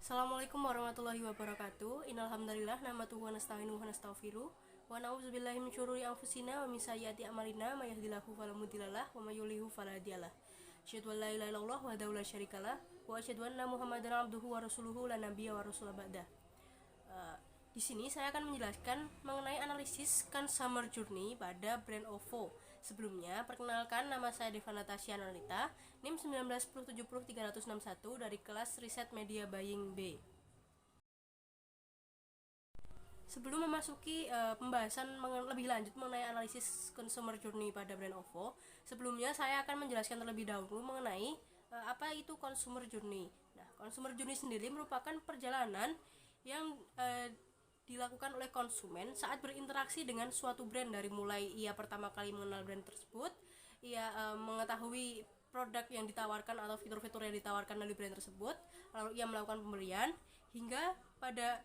Assalamualaikum warahmatullahi wabarakatuh. Innalhamdulillah namatuhu wa nasta'inuhu wa nastaghfiruh wa na'udzubillahi min syururi anfusina wa min sayyiati a'malina may yahdihillahu fala mudhillalah wa may yudhlil fala hadiyalah. Asyhadu an la ilaha illallah wahdahu la syarikalah wa asyhadu anna Muhammadan abduhu wa rasuluhu la nabiyya wa rasula ba'dah. Di sini saya akan menjelaskan mengenai analisis consumer journey pada brand OVO. Sebelumnya, perkenalkan nama saya Deva Natasha Nolita, NIM 190700361 dari kelas Riset Media Buying B. Sebelum memasuki pembahasan lebih lanjut mengenai analisis consumer journey pada brand OVO, sebelumnya saya akan menjelaskan terlebih dahulu mengenai apa itu consumer journey. Nah, consumer journey sendiri merupakan perjalanan yang dilakukan oleh konsumen saat berinteraksi dengan suatu brand, dari mulai ia pertama kali mengenal brand tersebut, ia mengetahui produk yang ditawarkan atau fitur-fitur yang ditawarkan dari brand tersebut, lalu ia melakukan pembelian, hingga pada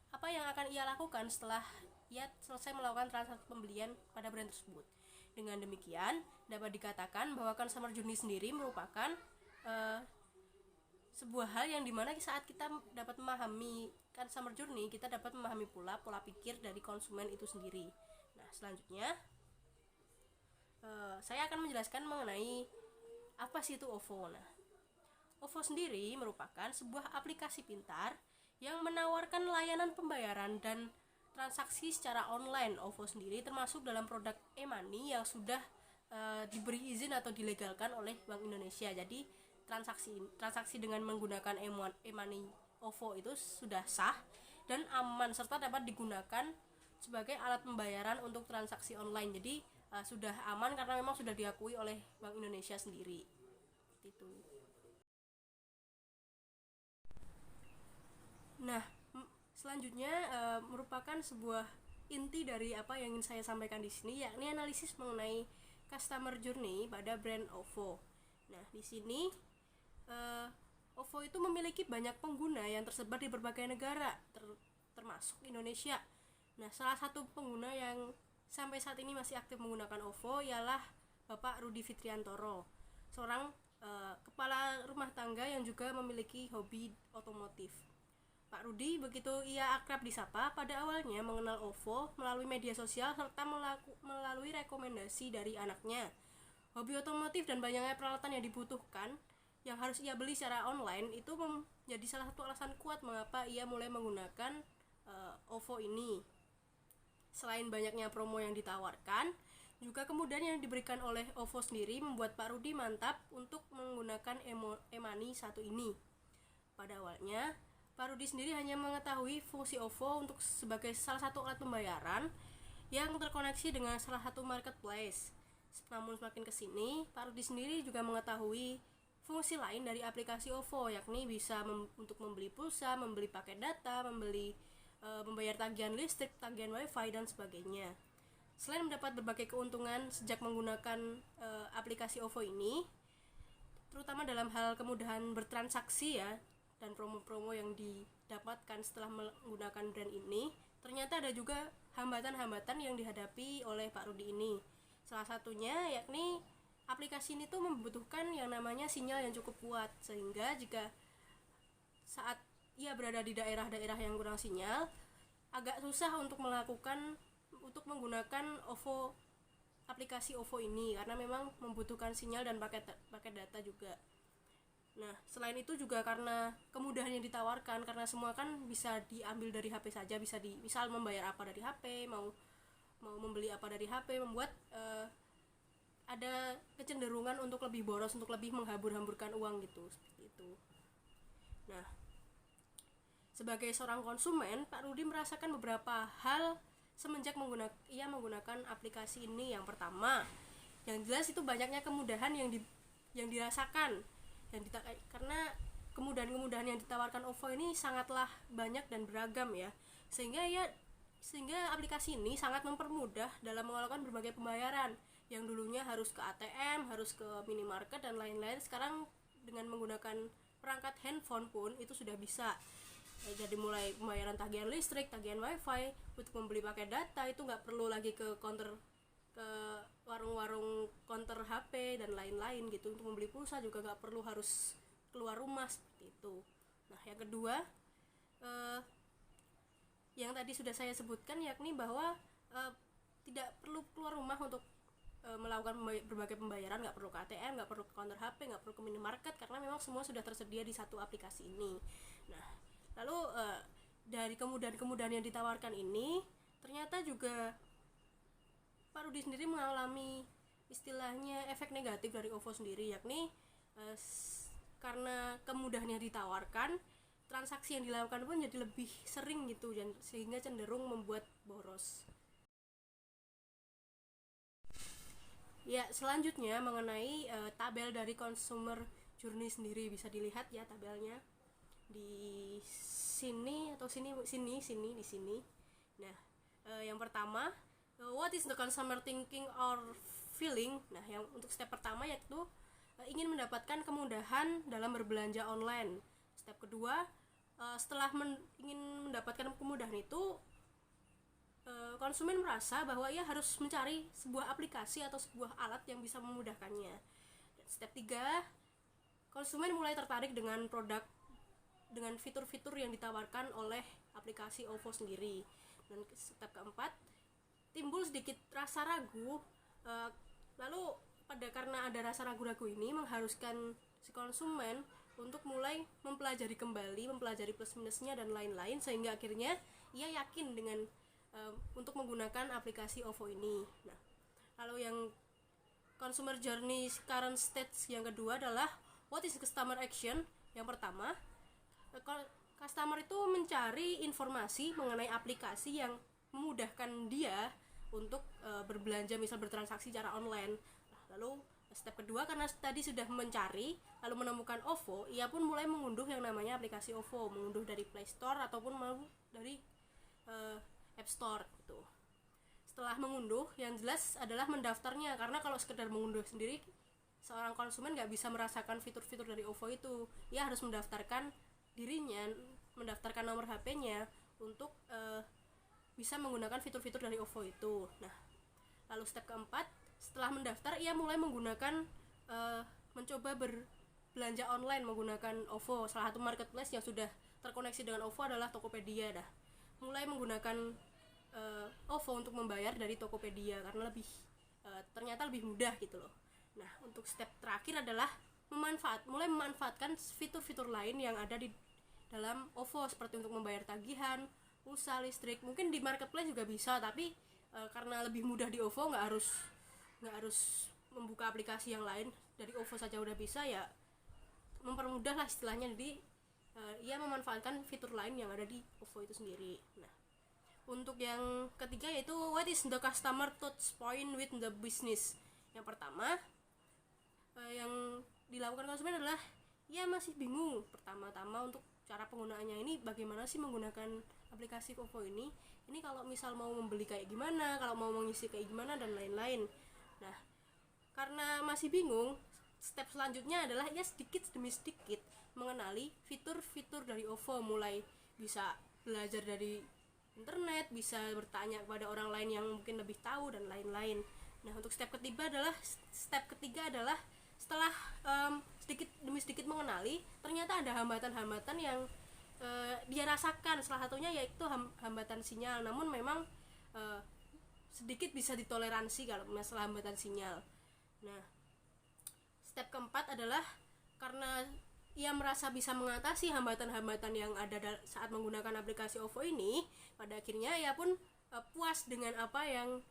apa yang akan ia lakukan setelah ia selesai melakukan transaksi pembelian pada brand tersebut. Dengan demikian, dapat dikatakan bahwa consumer journey sendiri merupakan sebuah hal yang dimana saat kita dapat memahami consumer journey, kita dapat memahami pula pola pikir dari konsumen itu sendiri. Nah, selanjutnya saya akan menjelaskan mengenai apa sih itu OVO. Nah, OVO sendiri merupakan sebuah aplikasi pintar yang menawarkan layanan pembayaran dan transaksi secara online. OVO sendiri termasuk dalam produk e-money yang sudah diberi izin atau dilegalkan oleh Bank Indonesia. Jadi transaksi dengan menggunakan e-money OVO itu sudah sah dan aman, serta dapat digunakan sebagai alat pembayaran untuk transaksi online. Jadi sudah aman karena memang sudah diakui oleh Bank Indonesia sendiri. Itu. Nah, selanjutnya merupakan sebuah inti dari apa yang ingin saya sampaikan di sini, yakni analisis mengenai customer journey pada brand OVO. Nah, di sini OVO itu memiliki banyak pengguna yang tersebar di berbagai negara, termasuk Indonesia. Nah, salah satu pengguna yang sampai saat ini masih aktif menggunakan OVO ialah Bapak Rudi Fitriantoro, seorang kepala rumah tangga yang juga memiliki hobi otomotif. Pak Rudi, begitu ia akrab disapa, pada awalnya mengenal OVO melalui media sosial serta melalui rekomendasi dari anaknya. Hobi otomotif dan banyaknya peralatan yang dibutuhkan yang harus ia beli secara online itu menjadi salah satu alasan kuat mengapa ia mulai menggunakan OVO ini. Selain banyaknya promo yang ditawarkan, juga kemudian yang diberikan oleh OVO sendiri membuat Pak Rudi mantap untuk menggunakan e-money satu ini. Pada awalnya, Pak Rudi sendiri hanya mengetahui fungsi OVO untuk sebagai salah satu alat pembayaran yang terkoneksi dengan salah satu marketplace. Namun semakin kesini, Pak Rudi sendiri juga mengetahui fungsi lain dari aplikasi OVO, yakni bisa untuk membeli pulsa, membeli paket data, membayar tagihan listrik, tagihan wifi, dan sebagainya. Selain mendapat berbagai keuntungan sejak menggunakan aplikasi OVO ini, terutama dalam hal kemudahan bertransaksi ya, dan promo-promo yang didapatkan setelah menggunakan brand ini, ternyata ada juga hambatan-hambatan yang dihadapi oleh Pak Rudi ini. Salah satunya yakni aplikasi ini tuh membutuhkan yang namanya sinyal yang cukup kuat, sehingga jika saat ia berada di daerah-daerah yang kurang sinyal, agak susah untuk menggunakan aplikasi OVO ini, karena memang membutuhkan sinyal dan paket data juga. Nah, selain itu juga karena kemudahan yang ditawarkan, karena semua kan bisa diambil dari HP saja, misal membayar apa dari HP, mau membeli apa dari HP, membuat ada kecenderungan untuk lebih boros, untuk lebih menghambur-hamburkan uang gitu, seperti itu. Nah, sebagai seorang konsumen, Pak Rudi merasakan beberapa hal semenjak ia menggunakan aplikasi ini. Yang pertama, yang jelas itu banyaknya kemudahan yang dirasakan, karena kemudahan-kemudahan yang ditawarkan OVO ini sangatlah banyak dan beragam ya, sehingga aplikasi ini sangat mempermudah dalam melakukan berbagai pembayaran yang dulunya harus ke ATM, harus ke minimarket dan lain-lain. Sekarang dengan menggunakan perangkat handphone pun itu sudah bisa. Jadi mulai pembayaran tagihan listrik, tagihan wifi, untuk membeli paket data itu nggak perlu lagi ke warung-warung counter HP dan lain-lain gitu. Untuk membeli pulsa juga nggak perlu harus keluar rumah, seperti itu. Nah, yang kedua yang tadi sudah saya sebutkan, yakni bahwa tidak perlu keluar rumah untuk melakukan berbagai pembayaran, nggak perlu ke ATM, nggak perlu ke counter HP, nggak perlu ke minimarket, karena memang semua sudah tersedia di satu aplikasi ini. Nah, lalu dari kemudahan-kemudahan yang ditawarkan ini, ternyata juga Pak Rudi sendiri mengalami istilahnya efek negatif dari OVO sendiri, yakni karena kemudahan yang ditawarkan, transaksi yang dilakukan pun jadi lebih sering gitu, dan sehingga cenderung membuat boros. Ya, selanjutnya mengenai tabel dari consumer journey sendiri, bisa dilihat ya tabelnya di sini atau sini di sini. Nah, yang pertama, what is the consumer thinking or feeling? Nah, yang untuk step pertama yaitu ingin mendapatkan kemudahan dalam berbelanja online. Step kedua, setelah ingin mendapatkan kemudahan itu, konsumen merasa bahwa ia harus mencari sebuah aplikasi atau sebuah alat yang bisa memudahkannya. Dan step 3, konsumen mulai tertarik dengan produk dengan fitur-fitur yang ditawarkan oleh aplikasi OVO sendiri. Dan step keempat, timbul sedikit rasa ragu, lalu karena ada rasa ragu-ragu ini mengharuskan si konsumen untuk mulai mempelajari plus minusnya dan lain-lain, sehingga akhirnya ia yakin dengan untuk menggunakan aplikasi OVO ini. Nah, lalu yang consumer journey current stage yang kedua adalah what is customer action. Yang pertama, customer itu mencari informasi mengenai aplikasi yang memudahkan dia untuk berbelanja, misal bertransaksi secara online. Lalu step kedua, karena tadi sudah mencari lalu menemukan OVO, ia pun mulai mengunduh yang namanya aplikasi OVO, mengunduh dari Play Store ataupun dari App Store gitu. Setelah mengunduh, yang jelas adalah mendaftarnya, karena kalau sekedar mengunduh sendiri, seorang konsumen nggak bisa merasakan fitur-fitur dari OVO itu. Ia harus mendaftarkan dirinya, mendaftarkan nomor HP-nya untuk bisa menggunakan fitur-fitur dari OVO itu. Nah, lalu step keempat, setelah mendaftar, ia mulai menggunakan mencoba berbelanja online menggunakan OVO. Salah satu marketplace yang sudah terkoneksi dengan OVO adalah Tokopedia. Mulai menggunakan OVO untuk membayar dari Tokopedia karena ternyata lebih mudah gitu loh. Nah, untuk step terakhir adalah mulai memanfaatkan fitur-fitur lain yang ada di dalam OVO, seperti untuk membayar tagihan, pulsa listrik. Mungkin di marketplace juga bisa, tapi karena lebih mudah di OVO, nggak harus membuka aplikasi yang lain, dari OVO saja udah bisa, ya mempermudah lah istilahnya. Jadi ia memanfaatkan fitur lain yang ada di OVO itu sendiri. Nah, untuk yang ketiga yaitu what is the customer touch point with the business. Yang pertama, yang dilakukan konsumen adalah ia masih bingung pertama-tama untuk cara penggunaannya. Ini bagaimana sih menggunakan aplikasi OVO ini kalau misal mau membeli kayak gimana, kalau mau mengisi kayak gimana, dan lain-lain. Nah, karena masih bingung, step selanjutnya adalah ia sedikit demi sedikit mengenali fitur-fitur dari OVO, mulai bisa belajar dari internet, bisa bertanya kepada orang lain yang mungkin lebih tahu, dan lain-lain. Nah, untuk step ketiga adalah setelah sedikit demi sedikit mengenali, ternyata ada hambatan-hambatan yang dia rasakan. Salah satunya yaitu hambatan sinyal, namun memang sedikit bisa ditoleransi kalau masalah hambatan sinyal. Nah, step keempat adalah karena ia merasa bisa mengatasi hambatan-hambatan yang ada saat menggunakan aplikasi OVO ini, pada akhirnya ia pun puas dengan apa yang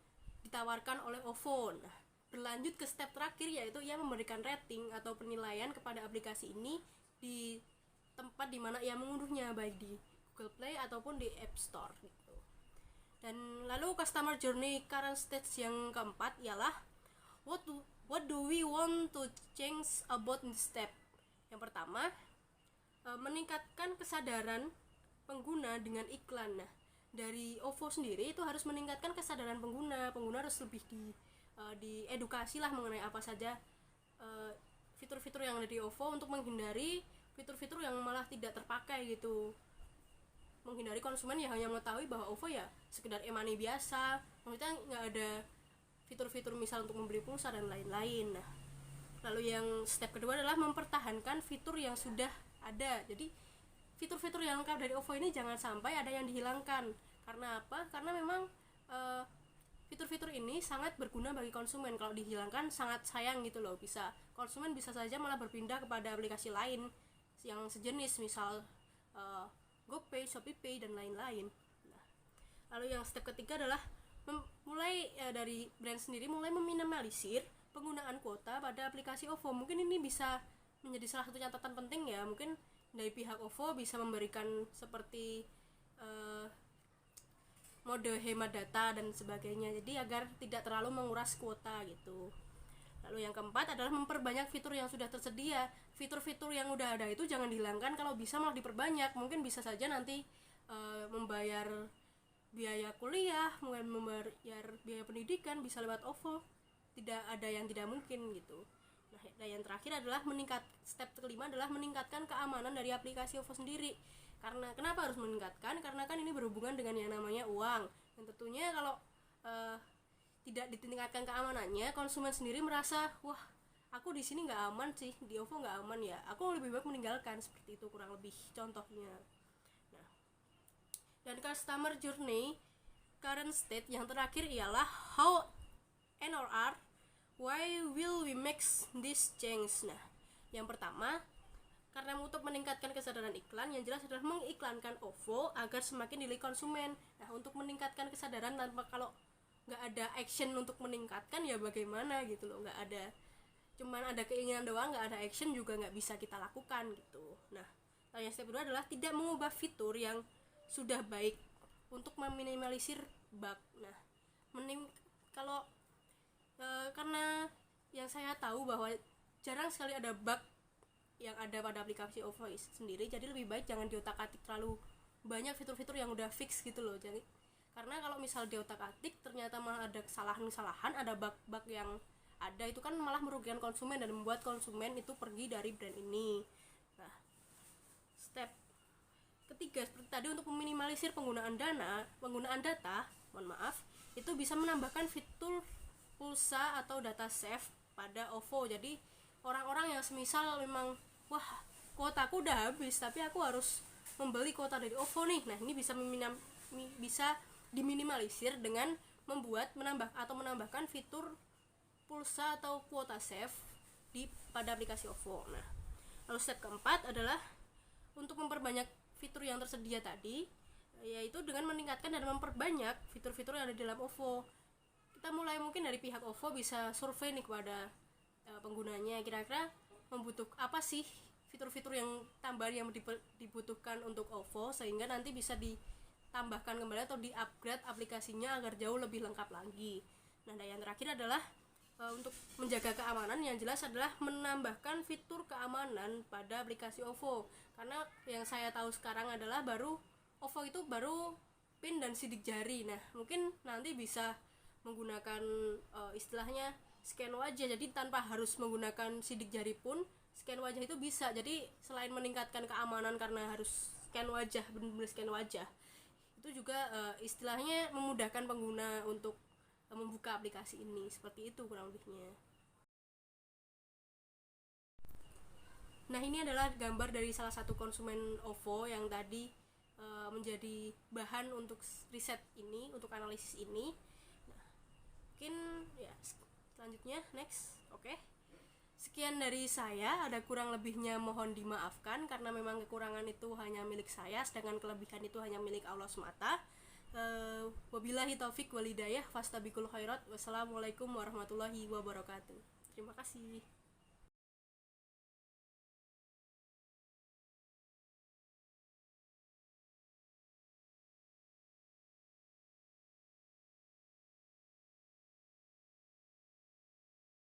ditawarkan oleh OVO. Nah, berlanjut ke step terakhir, yaitu ia memberikan rating atau penilaian kepada aplikasi ini di tempat dimana ia mengunduhnya, baik di Google Play ataupun di App Store gitu. Dan lalu customer journey current stage yang keempat ialah what do we want to change about this step. Yang pertama, meningkatkan kesadaran pengguna dengan iklan. Nah, dari OVO sendiri itu harus meningkatkan kesadaran pengguna harus lebih diedukasi lah mengenai apa saja fitur-fitur yang ada di OVO, untuk menghindari fitur-fitur yang malah tidak terpakai gitu. Menghindari konsumen yang hanya mengetahui bahwa OVO ya sekedar e-money biasa, maksudnya nggak ada fitur-fitur misal untuk membeli pulsa dan lain-lain. Nah, lalu yang step kedua adalah mempertahankan fitur yang sudah ada. Jadi fitur-fitur yang lengkap dari OVO ini jangan sampai ada yang dihilangkan. Karena apa? Karena memang fitur-fitur ini sangat berguna bagi konsumen. Kalau dihilangkan sangat sayang gitu loh. Konsumen bisa saja malah berpindah kepada aplikasi lain yang sejenis, misal GoPay, ShopeePay dan lain-lain. Nah, lalu yang step ketiga adalah mulai dari brand sendiri mulai meminimalisir penggunaan kuota pada aplikasi OVO. Mungkin ini bisa menjadi salah satu catatan penting ya. Mungkin dari pihak OVO bisa memberikan seperti mode hemat data dan sebagainya, jadi agar tidak terlalu menguras kuota gitu. Lalu yang keempat adalah memperbanyak fitur yang sudah tersedia. Fitur-fitur yang udah ada itu jangan dihilangkan, kalau bisa malah diperbanyak. Mungkin bisa saja nanti membayar biaya kuliah, mungkin membayar biaya pendidikan bisa lewat OVO. Tidak ada yang tidak mungkin gitu. Nah, yang terakhir adalah step kelima adalah meningkatkan keamanan dari aplikasi OVO sendiri. Karena kenapa harus meningkatkan? Karena kan ini berhubungan dengan yang namanya uang. Dan tentunya kalau tidak ditingkatkan keamanannya, konsumen sendiri merasa, wah, aku di sini nggak aman sih, di OVO nggak aman ya, aku lebih baik meninggalkan. Seperti itu kurang lebih contohnya. Nah, dan customer journey current state yang terakhir ialah how NRR, why will we make this change? Nah, yang pertama, karena untuk meningkatkan kesadaran iklan, yang jelas adalah mengiklankan OVO agar semakin dilirik konsumen. Nah, untuk meningkatkan kesadaran tanpa kalau nggak ada action untuk meningkatkan ya bagaimana gitu loh, nggak ada, cuman ada keinginan doang, nggak ada action juga nggak bisa kita lakukan gitu. Nah, yang step kedua adalah tidak mengubah fitur yang sudah baik untuk meminimalisir bug. Nah, karena yang saya tahu bahwa jarang sekali ada bug yang ada pada aplikasi OVO sendiri, jadi lebih baik jangan diotak-atik terlalu banyak fitur-fitur yang udah fix gitu loh. Jadi karena kalau misal diotak-atik ternyata malah ada kesalahan-kesalahan, ada bug-bug yang ada, itu kan malah merugikan konsumen dan membuat konsumen itu pergi dari brand ini. Nah, step ketiga seperti tadi, untuk meminimalisir penggunaan data, itu bisa menambahkan fitur pulsa atau data save pada OVO. Jadi orang-orang yang semisal memang, wah, kuotaku udah habis tapi aku harus membeli kuota dari OVO nih. Nah, ini bisa diminimalisir dengan menambahkan fitur pulsa atau kuota save pada aplikasi OVO. Nah, lalu step keempat adalah untuk memperbanyak fitur yang tersedia tadi, yaitu dengan meningkatkan dan memperbanyak fitur-fitur yang ada di dalam OVO. Kita mulai mungkin dari pihak OVO bisa survei nih kepada penggunanya, kira-kira apa sih fitur-fitur yang tambahan yang dibutuhkan untuk OVO, sehingga nanti bisa ditambahkan kembali atau di-upgrade aplikasinya agar jauh lebih lengkap lagi. Nah, dan yang terakhir adalah untuk menjaga keamanan, yang jelas adalah menambahkan fitur keamanan pada aplikasi OVO. Karena yang saya tahu sekarang adalah OVO itu baru PIN dan sidik jari. Nah, mungkin nanti bisa menggunakan istilahnya scan wajah, jadi tanpa harus menggunakan sidik jari pun scan wajah itu bisa. Jadi selain meningkatkan keamanan karena harus scan wajah, benar-benar scan wajah, itu juga istilahnya memudahkan pengguna untuk membuka aplikasi ini. Seperti itu kurang lebihnya. Nah, ini adalah gambar dari salah satu konsumen OVO yang tadi menjadi bahan untuk riset ini, untuk analisis ini. Nah, mungkin ya selanjutnya next. Oke. Sekian dari saya, ada kurang lebihnya mohon dimaafkan karena memang kekurangan itu hanya milik saya, sedangkan kelebihan itu hanya milik Allah semata. Wabillahi taufik walhidayah, fastabiqul khairat. Wassalamualaikum warahmatullahi wabarakatuh. Terima kasih.